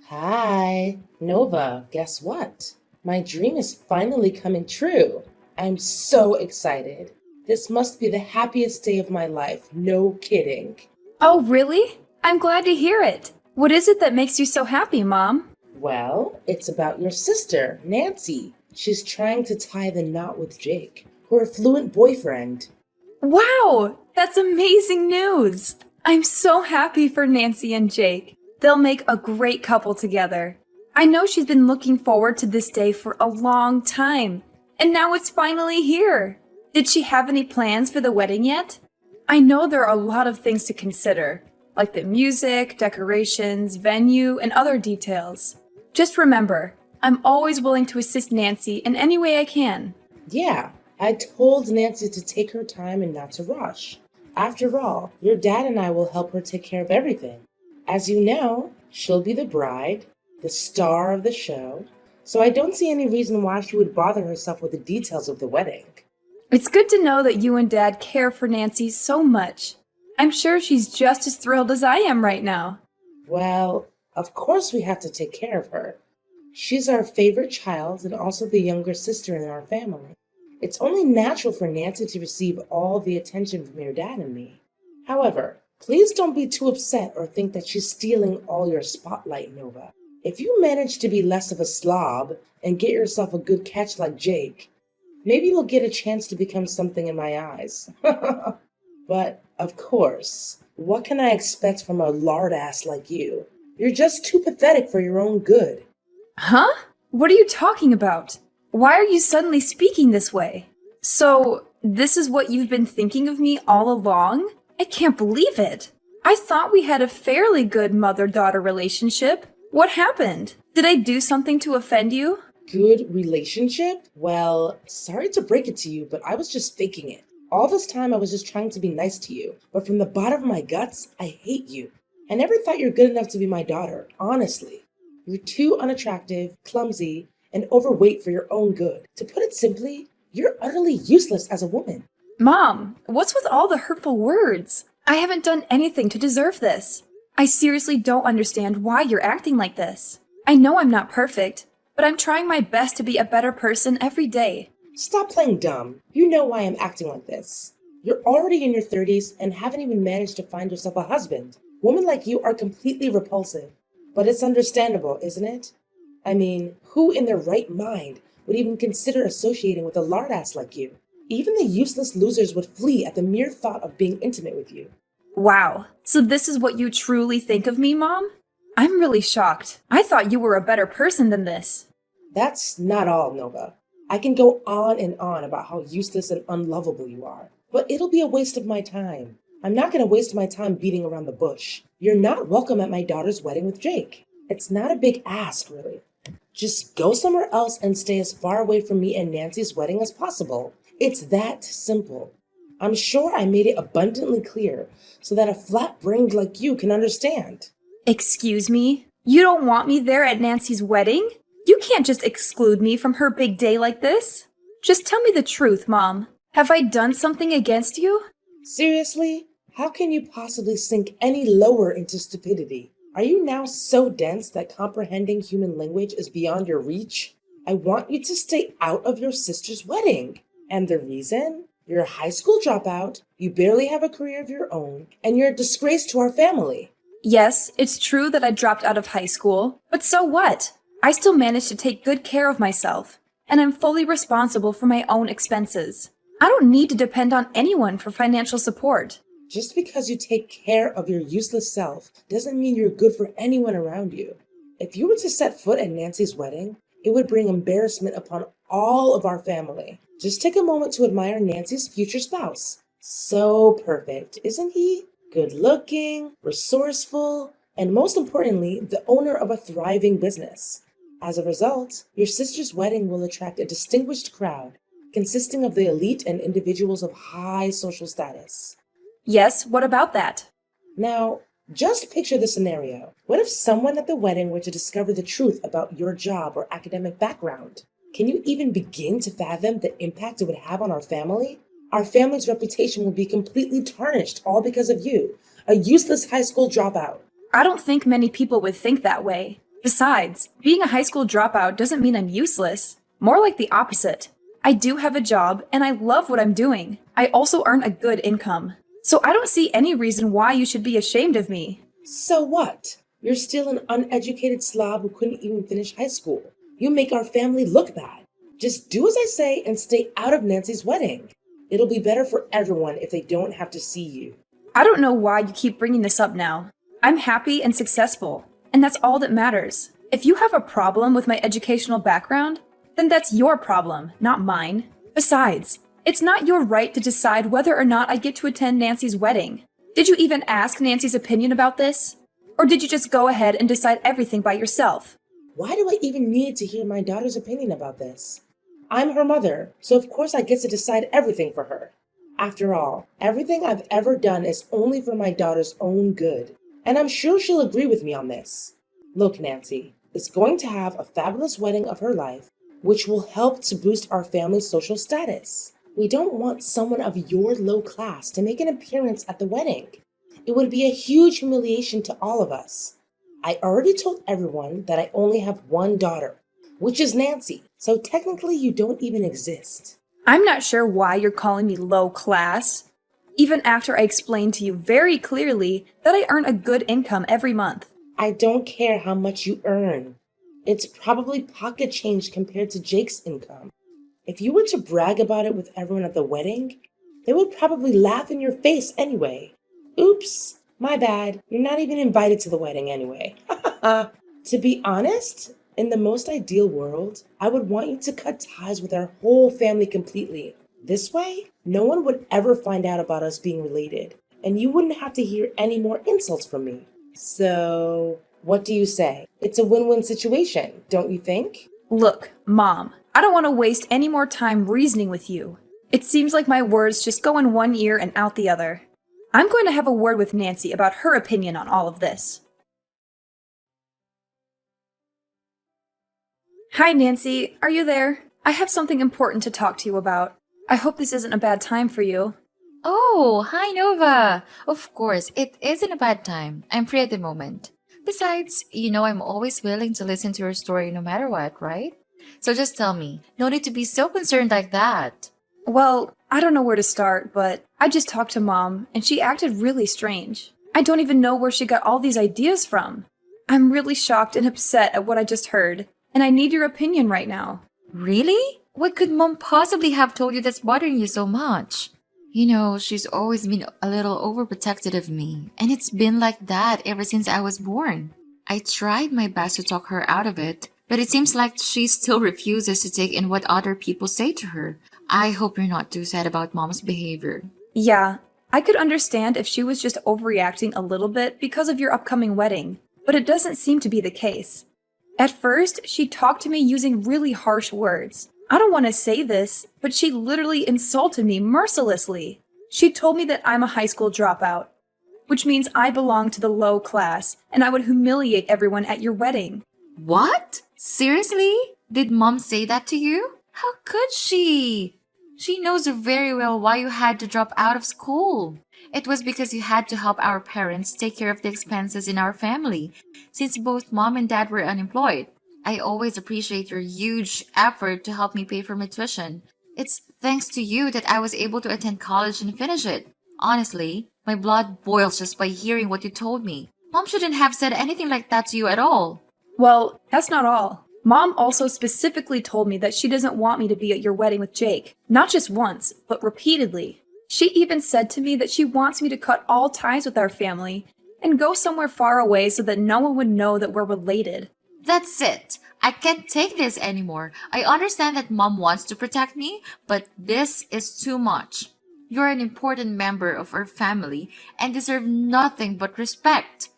Hi, Nova. Guess what? My dream is finally coming true. I'm so excited. This must be the happiest day of my life. No kidding. Oh, really? I'm glad to hear it. What is it that makes you so happy, Mom? Well, it's about your sister, Nancy. She's trying to tie the knot with Jake, her affluent boyfriend. Wow, that's amazing news. I'm so happy for Nancy and Jake. They'll make a great couple together. I know she's been looking forward to this day for a long time, and now it's finally here. Did she have any plans for the wedding yet? I know there are a lot of things to consider, like the music, decorations, venue, and other details. Just remember, I'm always willing to assist Nancy in any way I can. Yeah, I told Nancy to take her time and not to rush. After all, your dad and I will help her take care of everything. As you know, she'll be the bride, the star of the show, so I don't see any reason why she would bother herself with the details of the wedding. It's good to know that you and Dad care for Nancy so much. I'm sure she's just as thrilled as I am right now. Well, of course we have to take care of her. She's our favorite child and also the younger sister in our family. It's only natural for Nancy to receive all the attention from your dad and me. However, please don't be too upset or think that she's stealing all your spotlight, Nova. If you manage to be less of a slob and get yourself a good catch like Jake, maybe you'll get a chance to become something in my eyes. But, of course, what can I expect from a lard ass like you? You're just too pathetic for your own good. Huh? What are you talking about? Why are you suddenly speaking this way? So, this is what you've been thinking of me all along? I can't believe it. I thought we had a fairly good mother-daughter relationship. What happened? Did I do something to offend you? Good relationship? Well, sorry to break it to you, but I was just faking it. All this time I was just trying to be nice to you, but from the bottom of my guts, I hate you. I never thought you're good enough to be my daughter, honestly. You're too unattractive, clumsy, and overweight for your own good. To put it simply, you're utterly useless as a woman. Mom, what's with all the hurtful words? I haven't done anything to deserve this. I seriously don't understand why you're acting like this. I know I'm not perfect, but I'm trying my best to be a better person every day. Stop playing dumb. You know why I'm acting like this. You're already in your 30s and haven't even managed to find yourself a husband. Women like you are completely repulsive. But it's understandable, isn't it? I mean, who in their right mind would even consider associating with a lard ass like you? Even the useless losers would flee at the mere thought of being intimate with you. Wow, so this is what you truly think of me, Mom? I'm really shocked. I thought you were a better person than this. That's not all, Nova. I can go on and on about how useless and unlovable you are, but it'll be a waste of my time. I'm not going to waste my time beating around the bush. You're not welcome at my daughter's wedding with Jake. It's not a big ask, really. Just go somewhere else and stay as far away from me and Nancy's wedding as possible. It's that simple. I'm sure I made it abundantly clear so that a flat-brained like you can understand. Excuse me? You don't want me there at Nancy's wedding? You can't just exclude me from her big day like this. Just tell me the truth, Mom. Have I done something against you? Seriously? How can you possibly sink any lower into stupidity? Are you now so dense that comprehending human language is beyond your reach? I want you to stay out of your sister's wedding. And the reason? You're a high school dropout, you barely have a career of your own, and you're a disgrace to our family. Yes, it's true that I dropped out of high school, but so what? I still managed to take good care of myself, and I'm fully responsible for my own expenses. I don't need to depend on anyone for financial support. Just because you take care of your useless self doesn't mean you're good for anyone around you. If you were to set foot at Nancy's wedding, it would bring embarrassment upon all of our family. Just take a moment to admire Nancy's future spouse. So perfect, isn't he? Good looking, resourceful, and most importantly, the owner of a thriving business. As a result, your sister's wedding will attract a distinguished crowd, consisting of the elite and individuals of high social status. Yes, what about that? Now, just picture the scenario. What if someone at the wedding were to discover the truth about your job or academic background? Can you even begin to fathom the impact it would have on our family? Our family's reputation would be completely tarnished all because of you, a useless high school dropout. I don't think many people would think that way. Besides, being a high school dropout doesn't mean I'm useless. More like the opposite. I do have a job, and I love what I'm doing. I also earn a good income. So I don't see any reason why you should be ashamed of me. So what? You're still an uneducated slob who couldn't even finish high school. You make our family look bad. Just do as I say and stay out of Nancy's wedding. It'll be better for everyone if they don't have to see you. I don't know why you keep bringing this up now. I'm happy and successful, and that's all that matters. If you have a problem with my educational background, then that's your problem, not mine. Besides, it's not your right to decide whether or not I get to attend Nancy's wedding. Did you even ask Nancy's opinion about this? Or did you just go ahead and decide everything by yourself? Why do I even need to hear my daughter's opinion about this? I'm her mother, so of course I get to decide everything for her. After all, everything I've ever done is only for my daughter's own good, and I'm sure she'll agree with me on this. Look, Nancy is going to have a fabulous wedding of her life, which will help to boost our family's social status. We don't want someone of your low class to make an appearance at the wedding. It would be a huge humiliation to all of us. I already told everyone that I only have one daughter, which is Nancy, so technically you don't even exist. I'm not sure why you're calling me low class, even after I explained to you very clearly that I earn a good income every month. I don't care how much you earn. It's probably pocket change compared to Jake's income. If you were to brag about it with everyone at the wedding, they would probably laugh in your face anyway. Oops, my bad. You're not even invited to the wedding anyway. To be honest, in the most ideal world, I would want you to cut ties with our whole family completely. This way, no one would ever find out about us being related, and you wouldn't have to hear any more insults from me. So, what do you say? It's a win-win situation, don't you think? Look, Mom, I don't want to waste any more time reasoning with you. It seems like my words just go in one ear and out the other. I'm going to have a word with Nancy about her opinion on all of this. Hi, Nancy. Are you there? I have something important to talk to you about. I hope this isn't a bad time for you. Oh, hi Nova! Of course, it isn't a bad time. I'm free at the moment. Besides, I'm always willing to listen to your story no matter what, right? So just tell me. No need to be so concerned like that. Well, I don't know where to start, but I just talked to Mom, and she acted really strange. I don't even know where she got all these ideas from. I'm really shocked and upset at what I just heard, and I need your opinion right now. Really? What could Mom possibly have told you that's bothering you so much? She's always been a little overprotective of me, and it's been like that ever since I was born. I tried my best to talk her out of it, but it seems like she still refuses to take in what other people say to her. I hope you're not too sad about Mom's behavior. Yeah, I could understand if she was just overreacting a little bit because of your upcoming wedding, but it doesn't seem to be the case. At first, she talked to me using really harsh words. I don't want to say this, but she literally insulted me mercilessly. She told me that I'm a high school dropout, which means I belong to the low class, and I would humiliate everyone at your wedding. What? Seriously? Did Mom say that to you? How could she? She knows very well why you had to drop out of school. It was because you had to help our parents take care of the expenses in our family, since both Mom and Dad were unemployed. I always appreciate your huge effort to help me pay for my tuition. It's thanks to you that I was able to attend college and finish it. Honestly, my blood boils just by hearing what you told me. Mom shouldn't have said anything like that to you at all. Well, that's not all. Mom also specifically told me that she doesn't want me to be at your wedding with Jake. Not just once, but repeatedly. She even said to me that she wants me to cut all ties with our family and go somewhere far away so that no one would know that we're related. That's it. I can't take this anymore. I understand that Mom wants to protect me, but this is too much. You're an important member of our family and deserve nothing but respect.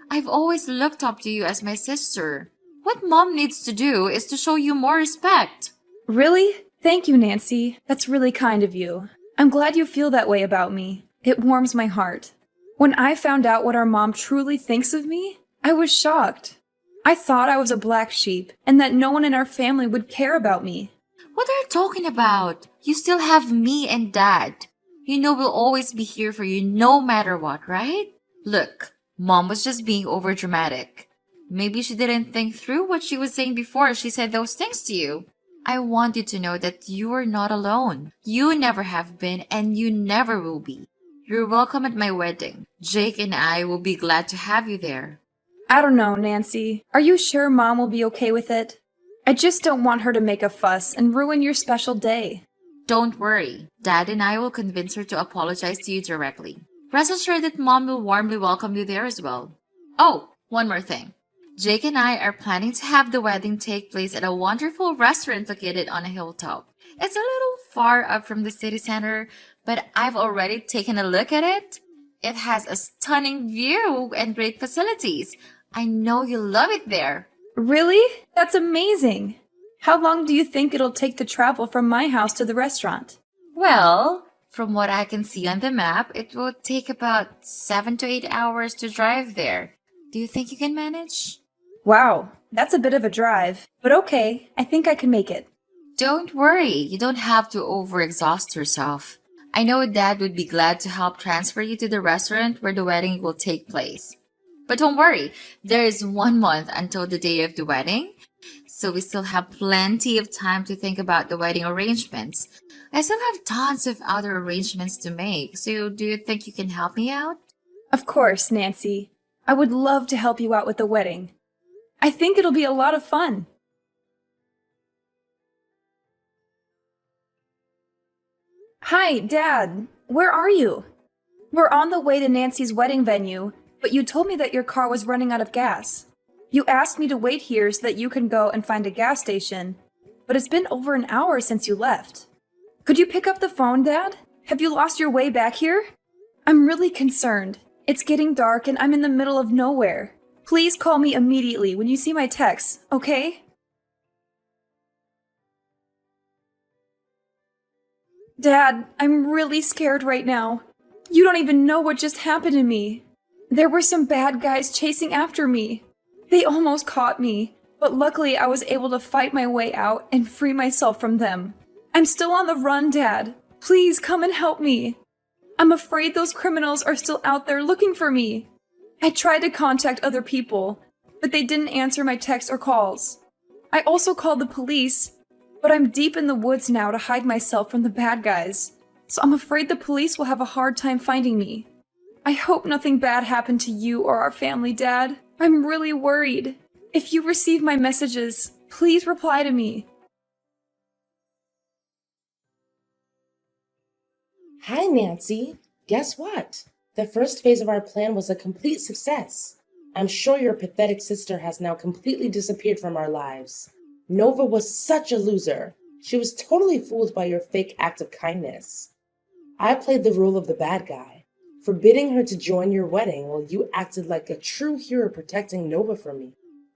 I've always looked up to you as my sister. What Mom needs to do is to show you more respect. Really? Thank you, Nancy. That's really kind of you. I'm glad you feel that way about me. It warms my heart. When I found out what our mom truly thinks of me, I was shocked. I thought I was a black sheep and that no one in our family would care about me. What are you talking about? You still have me and Dad. We'll always be here for you no matter what, right? Look, Mom was just being overdramatic. Maybe she didn't think through what she was saying before she said those things to you. I want you to know that you are not alone. You never have been and you never will be. You're welcome at my wedding. Jake and I will be glad to have you there. I don't know, Nancy. Are you sure Mom will be okay with it? I just don't want her to make a fuss and ruin your special day. Don't worry. Dad and I will convince her to apologize to you directly. Rest assured that Mom will warmly welcome you there as well. Oh, one more thing. Jake and I are planning to have the wedding take place at a wonderful restaurant located on a hilltop. It's a little far up from the city center, but I've already taken a look at it. It has a stunning view and great facilities. I know you'll love it there. Really? That's amazing. How long do you think it'll take to travel from my house to the restaurant? Well, from what I can see on the map, it will take about 7 to 8 hours to drive there. Do you think you can manage? Wow, that's a bit of a drive. But okay, I think I can make it. Don't worry, you don't have to overexhaust yourself. I know Dad would be glad to help transfer you to the restaurant where the wedding will take place. But don't worry, there is 1 month until the day of the wedding, so we still have plenty of time to think about the wedding arrangements. I still have tons of other arrangements to make, so do you think you can help me out? Of course, Nancy. I would love to help you out with the wedding. I think it'll be a lot of fun. Hi, Dad. Where are you? We're on the way to Nancy's wedding venue, but you told me that your car was running out of gas. You asked me to wait here so that you can go and find a gas station, but it's been over an hour since you left. Could you pick up the phone, Dad? Have you lost your way back here? I'm really concerned. It's getting dark and I'm in the middle of nowhere. Please call me immediately when you see my texts, okay? Dad, I'm really scared right now. You don't even know what just happened to me. There were some bad guys chasing after me. They almost caught me, but luckily I was able to fight my way out and free myself from them. I'm still on the run, Dad. Please come and help me. I'm afraid those criminals are still out there looking for me. I tried to contact other people, but they didn't answer my texts or calls. I also called the police, but I'm deep in the woods now to hide myself from the bad guys, so I'm afraid the police will have a hard time finding me. I hope nothing bad happened to you or our family, Dad. I'm really worried. If you receive my messages, please reply to me. Hi, Nancy. Guess what? The first phase of our plan was a complete success. I'm sure your pathetic sister has now completely disappeared from our lives. Nova was such a loser. She was totally fooled by your fake act of kindness. I played the role of the bad guy, forbidding her to join your wedding while you acted like a true hero protecting Nova from me.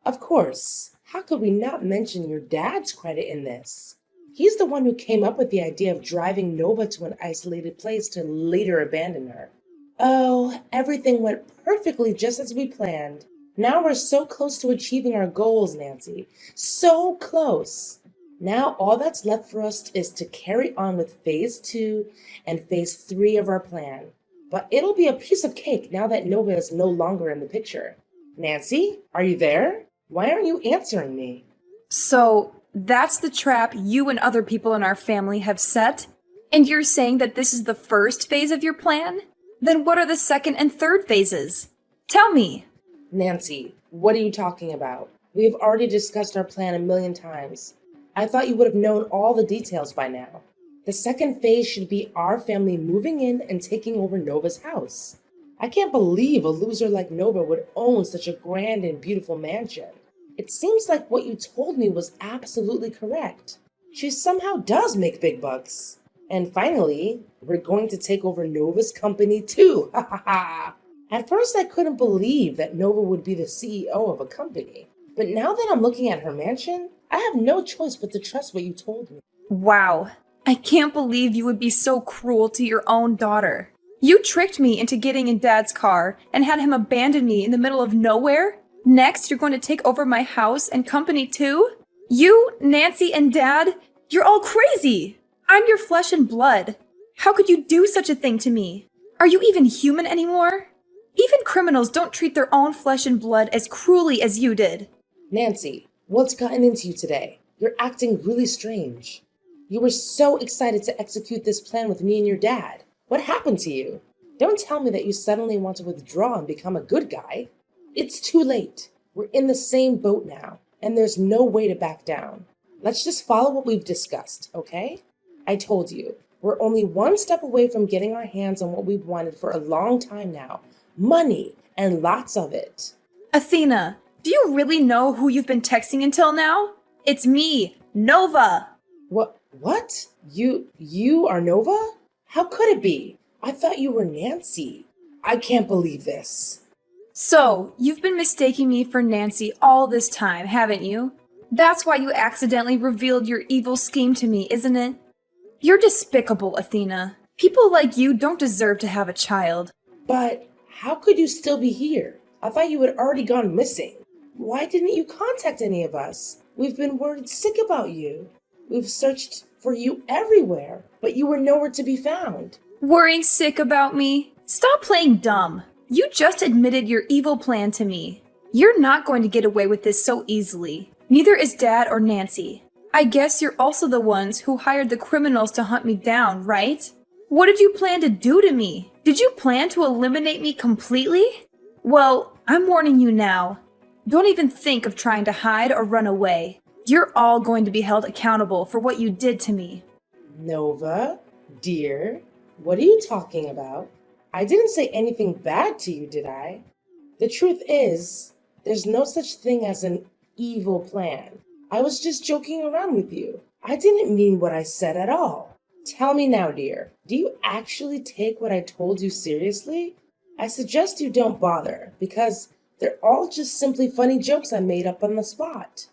Of course, how could we not mention your dad's credit in this? He's the one who came up with the idea of driving Nova to an isolated place to later abandon her. Oh, everything went perfectly just as we planned. Now we're so close to achieving our goals, Nancy. So close. Now all that's left for us is to carry on with phase 2 and phase 3 of our plan. But it'll be a piece of cake now that Nova is no longer in the picture. Nancy, are you there? Why aren't you answering me? So, that's the trap you and other people in our family have set? And you're saying that this is the first phase of your plan? Then what are the second and third phases? Tell me! Nancy, what are you talking about? We've already discussed our plan a million times. I thought you would have known all the details by now. The second phase should be our family moving in and taking over Nova's house. I can't believe a loser like Nova would own such a grand and beautiful mansion. It seems like what you told me was absolutely correct. She somehow does make big bucks. And finally, we're going to take over Nova's company too. Ha ha ha. At first, I couldn't believe that Nova would be the CEO of a company. But now that I'm looking at her mansion, I have no choice but to trust what you told me. Wow. I can't believe you would be so cruel to your own daughter. You tricked me into getting in Dad's car and had him abandon me in the middle of nowhere? Next, you're going to take over my house and company too? You, Nancy, and Dad, you're all crazy! I'm your flesh and blood. How could you do such a thing to me? Are you even human anymore? Even criminals don't treat their own flesh and blood as cruelly as you did. Nancy, what's gotten into you today? You're acting really strange. You were so excited to execute this plan with me and your dad. What happened to you? Don't tell me that you suddenly want to withdraw and become a good guy. It's too late. We're in the same boat now, and there's no way to back down. Let's just follow what we've discussed, okay? I told you, we're only one step away from getting our hands on what we've wanted for a long time now. Money, and lots of it. Athena, do you really know who you've been texting until now? It's me, Nova. What? You are Nova? How could it be? I thought you were Nancy. I can't believe this. So, you've been mistaking me for Nancy all this time, haven't you? That's why you accidentally revealed your evil scheme to me, isn't it? You're despicable, Athena. People like you don't deserve to have a child. But how could you still be here? I thought you had already gone missing. Why didn't you contact any of us? We've been worried sick about you. We've searched for you everywhere, but you were nowhere to be found. Worrying sick about me? Stop playing dumb. You just admitted your evil plan to me. You're not going to get away with this so easily. Neither is Dad or Nancy. I guess you're also the ones who hired the criminals to hunt me down, right? What did you plan to do to me? Did you plan to eliminate me completely? Well, I'm warning you now. Don't even think of trying to hide or run away. You're all going to be held accountable for what you did to me. Nova, dear, what are you talking about? I didn't say anything bad to you, did I? The truth is, there's no such thing as an evil plan. I was just joking around with you. I didn't mean what I said at all. Tell me now, dear, do you actually take what I told you seriously? I suggest you don't bother, because they're all just simply funny jokes I made up on the spot.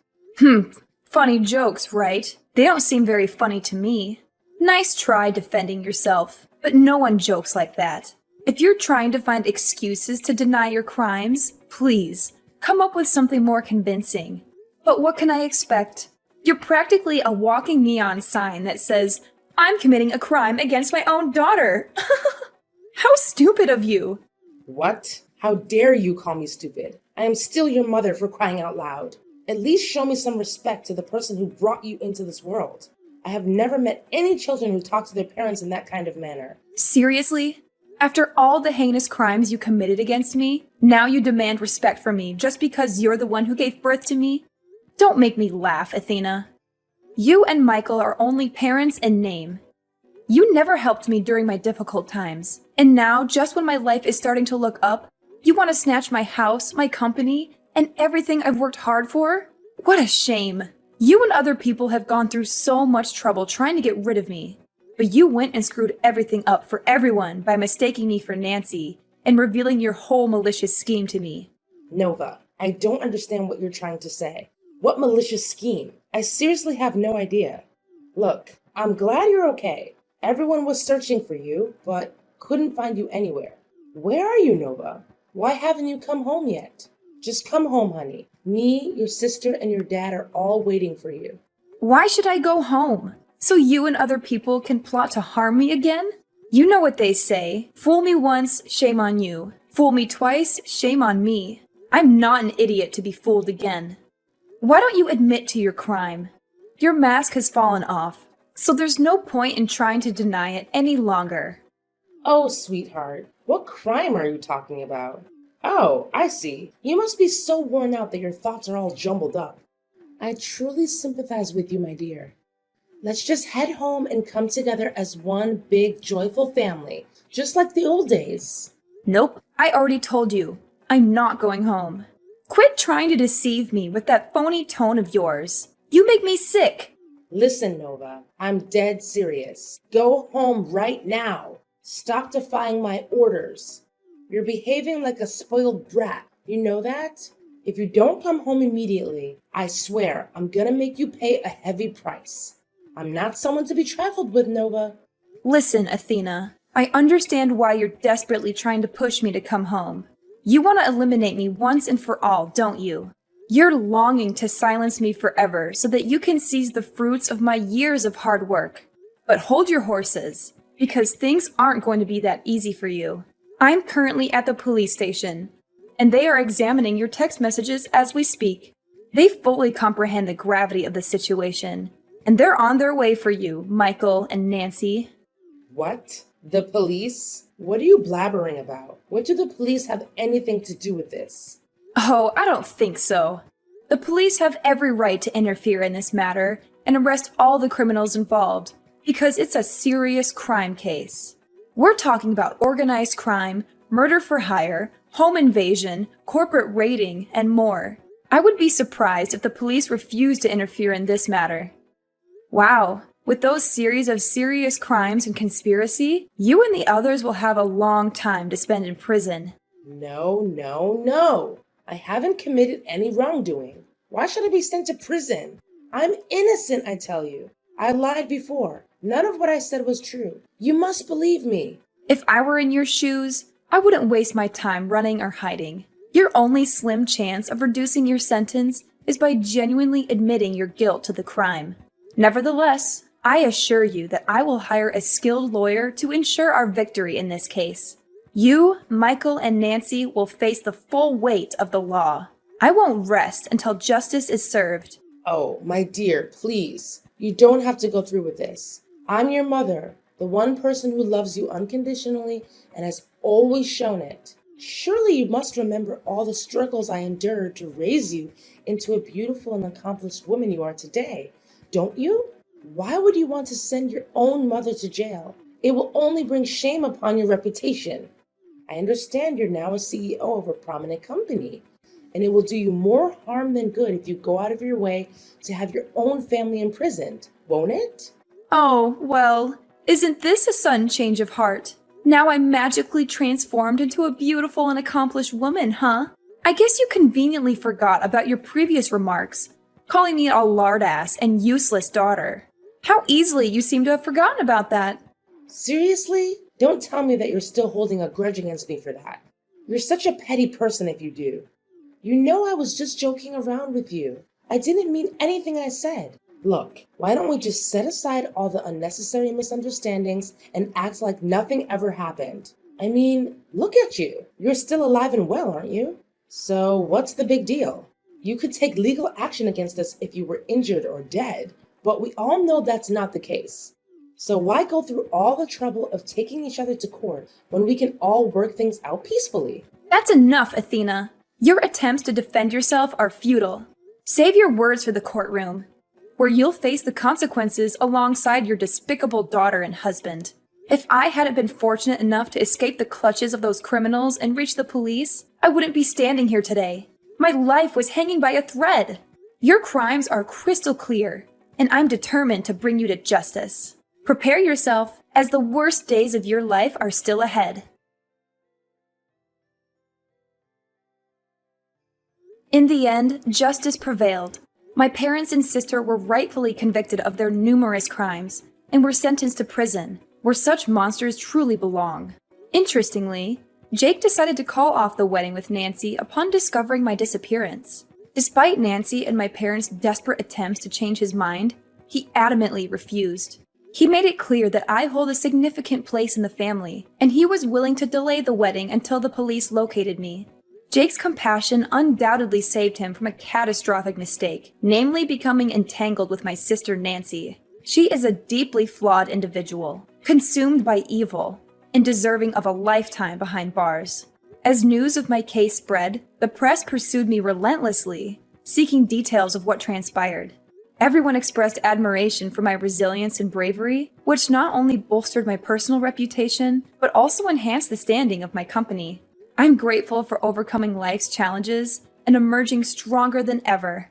Funny jokes, right? They don't seem very funny to me. Nice try defending yourself, but no one jokes like that. If you're trying to find excuses to deny your crimes, please, come up with something more convincing. But what can I expect? You're practically a walking neon sign that says, I'm committing a crime against my own daughter. How stupid of you. What? How dare you call me stupid? I am still your mother, for crying out loud. At least show me some respect to the person who brought you into this world. I have never met any children who talk to their parents in that kind of manner. Seriously? After all the heinous crimes you committed against me, now you demand respect from me just because you're the one who gave birth to me? Don't make me laugh, Athena. You and Michael are only parents in name. You never helped me during my difficult times. And now, just when my life is starting to look up, you want to snatch my house, my company, and everything I've worked hard for? What a shame. You and other people have gone through so much trouble trying to get rid of me. But you went and screwed everything up for everyone by mistaking me for Nancy and revealing your whole malicious scheme to me. Nova, I don't understand what you're trying to say. What malicious scheme? I seriously have no idea. Look, I'm glad you're okay. Everyone was searching for you, but couldn't find you anywhere. Where are you, Nova? Why haven't you come home yet? Just come home, honey. Me, your sister, and your dad are all waiting for you. Why should I go home? So you and other people can plot to harm me again? You know what they say. Fool me once, shame on you. Fool me twice, shame on me. I'm not an idiot to be fooled again. Why don't you admit to your crime? Your mask has fallen off, so there's no point in trying to deny it any longer. Oh, sweetheart, what crime are you talking about? Oh, I see. You must be so worn out that your thoughts are all jumbled up. I truly sympathize with you, my dear. Let's just head home and come together as one big, joyful family, just like the old days. Nope, I already told you. I'm not going home. Quit trying to deceive me with that phony tone of yours. You make me sick. Listen, Nova, I'm dead serious. Go home right now. Stop defying my orders. You're behaving like a spoiled brat. You know that? If you don't come home immediately, I swear I'm gonna make you pay a heavy price. I'm not someone to be trifled with, Nova. Listen, Athena, I understand why you're desperately trying to push me to come home. You want to eliminate me once and for all, don't you? You're longing to silence me forever so that you can seize the fruits of my years of hard work. But hold your horses, because things aren't going to be that easy for you. I'm currently at the police station, and they are examining your text messages as we speak. They fully comprehend the gravity of the situation, and they're on their way for you, Michael and Nancy. What? The police? What are you blabbering about? What do the police have anything to do with this? Oh, I don't think so. The police have every right to interfere in this matter and arrest all the criminals involved, because it's a serious crime case. We're talking about organized crime, murder for hire, home invasion, corporate raiding, and more. I would be surprised if the police refused to interfere in this matter. Wow, with those series of serious crimes and conspiracy, you and the others will have a long time to spend in prison. No. I haven't committed any wrongdoing. Why should I be sent to prison? I'm innocent, I tell you. I lied before. None of what I said was true. You must believe me. If I were in your shoes, I wouldn't waste my time running or hiding. Your only slim chance of reducing your sentence is by genuinely admitting your guilt to the crime. Nevertheless, I assure you that I will hire a skilled lawyer to ensure our victory in this case. You, Michael, and Nancy will face the full weight of the law. I won't rest until justice is served. Oh, my dear, please. You don't have to go through with this. I'm your mother, the one person who loves you unconditionally and has always shown it. Surely you must remember all the struggles I endured to raise you into a beautiful and accomplished woman you are today, don't you? Why would you want to send your own mother to jail? It will only bring shame upon your reputation. I understand you're now a CEO of a prominent company, and it will do you more harm than good if you go out of your way to have your own family imprisoned, won't it? Oh, well, isn't this a sudden change of heart? Now I'm magically transformed into a beautiful and accomplished woman, huh? I guess you conveniently forgot about your previous remarks, calling me a lard-ass and useless daughter. How easily you seem to have forgotten about that. Seriously? Don't tell me that you're still holding a grudge against me for that. You're such a petty person if you do. You know I was just joking around with you. I didn't mean anything I said. Look, why don't we just set aside all the unnecessary misunderstandings and act like nothing ever happened? I mean, look at you. You're still alive and well, aren't you? So what's the big deal? You could take legal action against us if you were injured or dead, but we all know that's not the case. So why go through all the trouble of taking each other to court when we can all work things out peacefully? That's enough, Athena. Your attempts to defend yourself are futile. Save your words for the courtroom, where you'll face the consequences alongside your despicable daughter and husband. If I hadn't been fortunate enough to escape the clutches of those criminals and reach the police, I wouldn't be standing here today. My life was hanging by a thread. Your crimes are crystal clear, and I'm determined to bring you to justice. Prepare yourself, as the worst days of your life are still ahead. In the end, justice prevailed. My parents and sister were rightfully convicted of their numerous crimes and were sentenced to prison, where such monsters truly belong. Interestingly, Jake decided to call off the wedding with Nancy upon discovering my disappearance. Despite Nancy and my parents' desperate attempts to change his mind, he adamantly refused. He made it clear that I hold a significant place in the family, and he was willing to delay the wedding until the police located me. Jake's compassion undoubtedly saved him from a catastrophic mistake, namely becoming entangled with my sister Nancy. She is a deeply flawed individual, consumed by evil, and deserving of a lifetime behind bars. As news of my case spread, the press pursued me relentlessly, seeking details of what transpired. Everyone expressed admiration for my resilience and bravery, which not only bolstered my personal reputation, but also enhanced the standing of my company. I'm grateful for overcoming life's challenges and emerging stronger than ever.